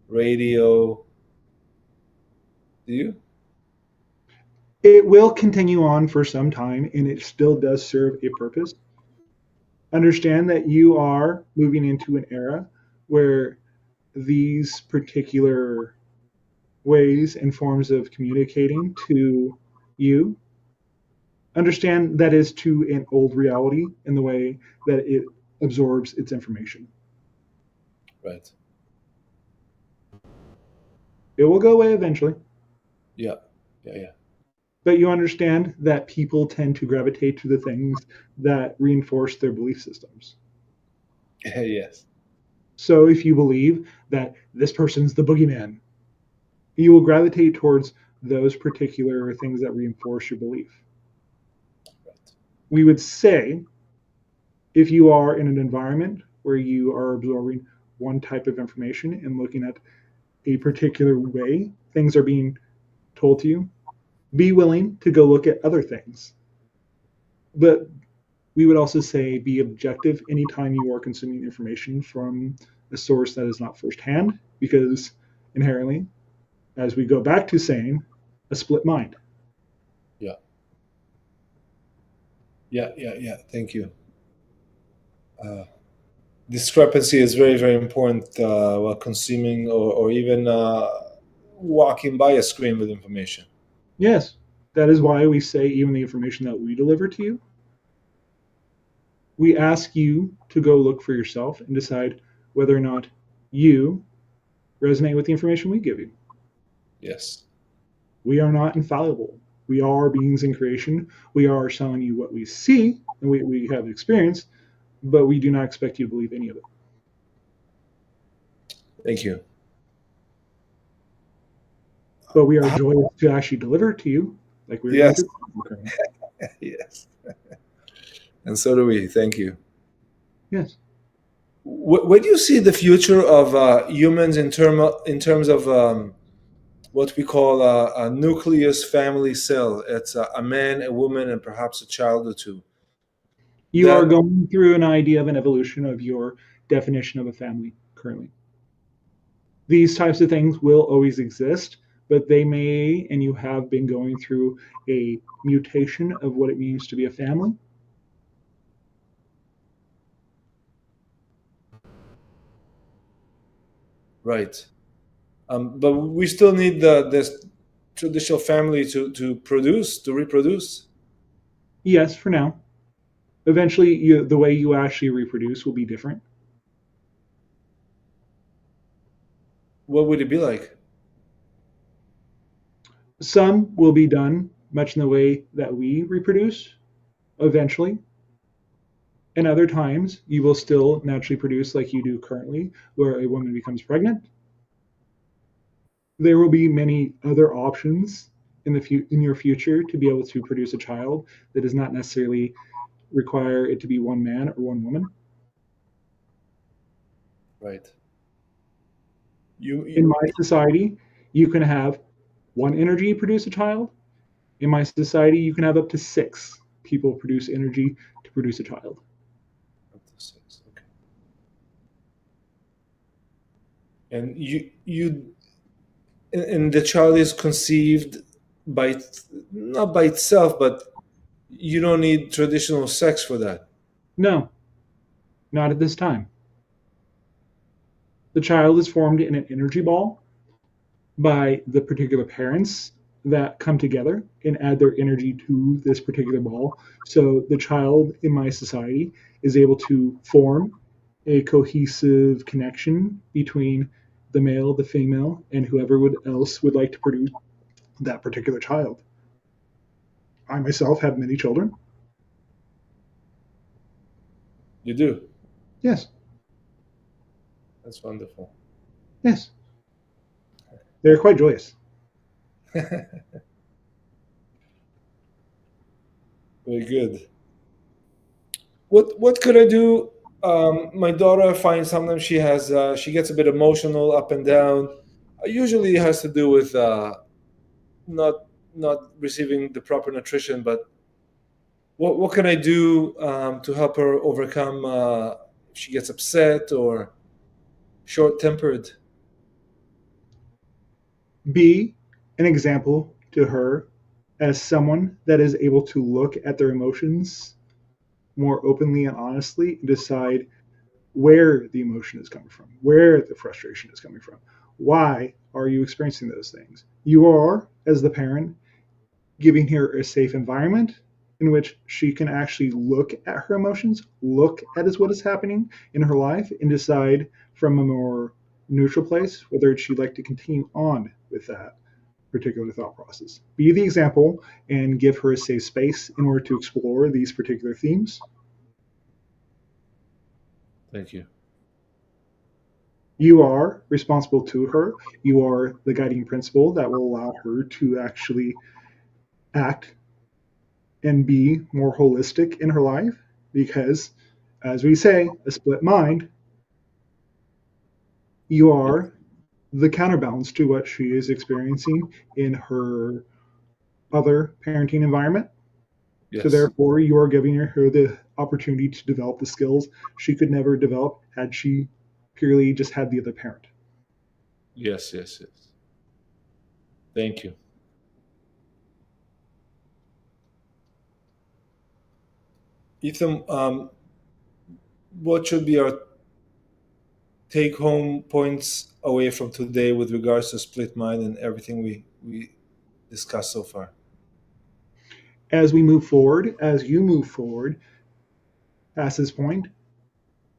radio. Do you? It will continue on for some time and it still does serve a purpose. Understand that you are moving into an era where these particular ways and forms of communicating to you, understand that is to an old reality in the way that it absorbs its information. Right. It will go away eventually, Yeah. Yeah. Yeah. but you understand that people tend to gravitate to the things that reinforce their belief systems. Yes. So if you believe that this person's the boogeyman, you will gravitate towards those particular things that reinforce your belief. Right. We would say if you are in an environment where you are absorbing one type of information and looking at a particular way things are being told to you, be willing to go look at other things. But we would also say be objective anytime you are consuming information from a source that is not firsthand, because inherently, as we go back to saying, a split mind. Yeah. Yeah. Yeah. Yeah. Thank you. Uh, Discrepancy is very, very important while consuming or even walking by a screen with information. Yes, that is why we say even the information that we deliver to you, we ask you to go look for yourself and decide whether or not you resonate with the information we give you. Yes. We are not infallible. We are beings in creation. We are telling you what we see and we have experienced, but we do not expect you to believe any of it. Thank you. But we are How- joyous to actually deliver it to you, like we're going yes. through currently. Yes. And so do we. Thank you. Yes. Where do you see the future of humans in terms of what we call a nucleus family cell? It's a man, a woman, and perhaps a child or two. You are That going through an idea of an evolution of your definition of a family currently. These types of things will always exist, but they may, and you have been going through a mutation of what it means to be a family. right. But we still need this traditional family to produce to reproduce. Yes, for now. Eventually, the way you actually reproduce will be different. What would it be like? Some will be done much in the way that we reproduce eventually, and other times you will still naturally produce like you do currently, where a woman becomes pregnant. There will be many other options in in your future to be able to produce a child that does not necessarily require it to be one man or one woman. Right. You, In you my society, you can have one energy produce a child. In my society, you can have up to six people produce energy to produce a child. up to six. Okay. And and the child is conceived by not by itself, but you don't need traditional sex for that. No, not at this time. The child is formed in an energy ball by the particular parents that come together and add their energy to this particular ball. So the child in my society is able to form a cohesive connection between the male, the female, and whoever else would like to produce that particular child. I myself have many children. You do. Yes, That's wonderful. yes, they're quite joyous. Very good. What could I do? My daughter, I find sometimes she gets a bit emotional up and down. Usually, it has to do with not not receiving the proper nutrition. But what can I do to help her overcome if she gets upset or short tempered? Be an example to her as someone that is able to look at their emotions more openly and honestly and decide where the emotion is coming from, where the frustration is coming from. Why are you experiencing those things? You are, as the parent, giving her a safe environment in which she can actually look at her emotions, look at what is happening in her life, and decide from a more neutral place whether she'd like to continue on with that particular thought process. Be the example and give her a safe space in order to explore these particular themes. Thank you. You are responsible to her. You are the guiding principle that will allow her to actually act and be more holistic in her life because, as we say, a split mind, you Yes. are the counterbalance to what she is experiencing in her other parenting environment. So, Yes. therefore, you are giving her the opportunity to develop the skills she could never develop had she purely just had the other parent. Yes. Yes. Yes. Thank you. Ethan, what should be our take home points away from today with regards to split mind and everything we discussed so far? As we move forward, as you move forward past this point,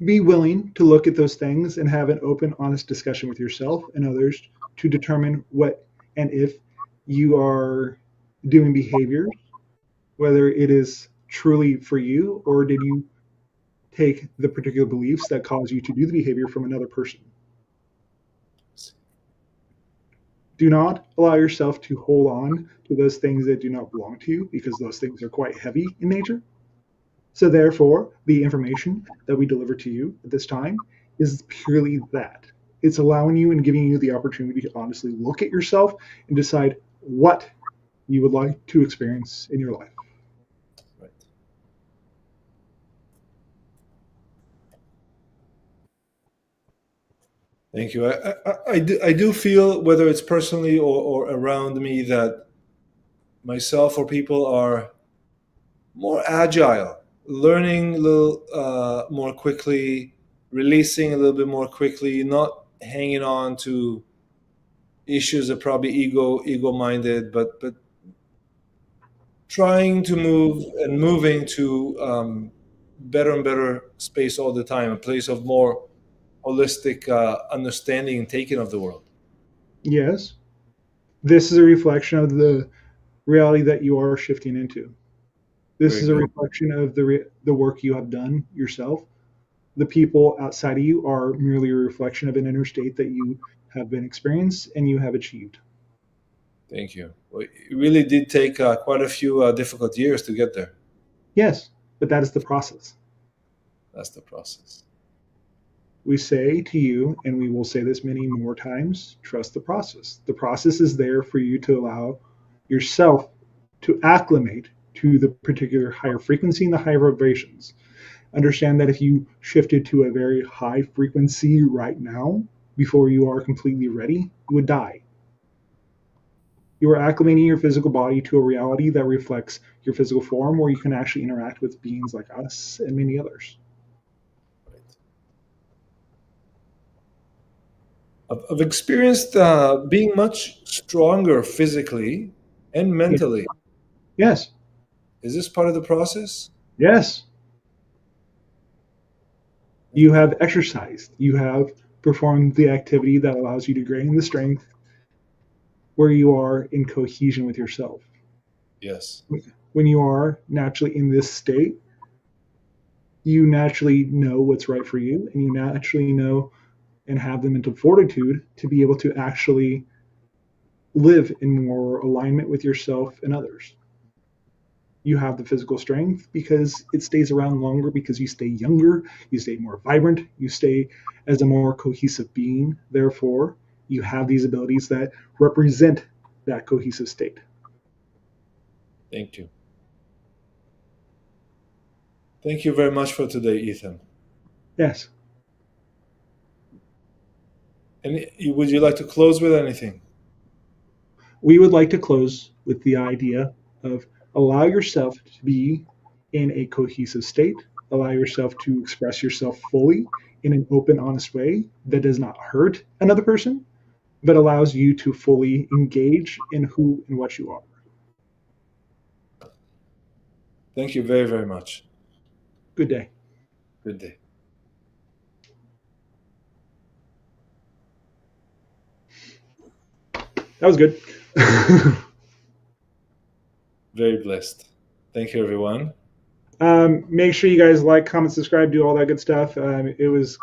be willing to look at those things and have an open, honest discussion with yourself and others to determine what and if you are doing behaviors, whether it is truly for you or did you take the particular beliefs that cause you to do the behavior from another person. Do not allow yourself to hold on to those things that do not belong to you because those things are quite heavy in nature. So, therefore, the information that we deliver to you at this time is purely that. It's allowing you and giving you the opportunity to honestly look at yourself and decide what you would like to experience in your life. Right. Thank you. I do feel, whether it's personally or around me, that myself or people are more agile, learning a little more quickly, releasing a little bit more quickly, not hanging on to issues that probably ego minded, but trying to move and moving to better and better space all the time, a place of more holistic understanding and taking of the world. Yes, this is a reflection of the reality that you are shifting into. This Very is a good. reflection of the work you have done yourself. The people outside of you are merely a reflection of an inner state that you have been experienced and you have achieved. Thank you. Well, it really did take quite a few difficult years to get there. Yes, but that is the process. That's the process. We say to you, and we will say this many more times, trust the process. The process is there for you to allow yourself to acclimate to the particular higher frequency and the higher vibrations. Understand that if you shifted to a very high frequency right now, before you are completely ready, you would die. You are acclimating your physical body to a reality that reflects your physical form, where you can actually interact with beings like us and many others. Right. I've experienced being much stronger physically and Yeah. mentally. Yes, Is this part of the process? yes. You have exercised. You have performed the activity that allows you to gain the strength where you are in cohesion with yourself. Yes. When you are naturally in this state, you naturally know what's right for you, and you naturally know and have the mental fortitude to be able to actually live in more alignment with yourself and others. You have the physical strength because it stays around longer because you stay younger, you stay more vibrant, you stay as a more cohesive being. Therefore, you have these abilities that represent that cohesive state. Thank you. Thank you very much for today, Ethan. Yes. And would you like to close with anything? We would like to close with the idea. of allow yourself to be in a cohesive state, allow yourself to express yourself fully in an open, honest way that does not hurt another person, but allows you to fully engage in who and what you are. Thank you very, very much. Good day. Good day. That was good. Very blessed. Thank you, everyone. Make sure you guys like, comment, subscribe, do all that good stuff. It was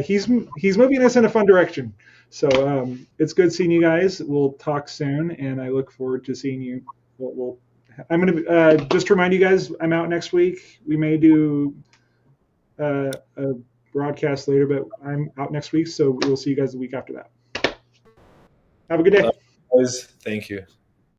he's moving us in a fun direction. So it's good seeing you guys. We'll talk soon, and I look forward to seeing you. I'm going to just remind you guys, I'm out next week. We may do a broadcast later, but I'm out next week, so we'll see you guys the week after that. Have a good day. Guys, thank you.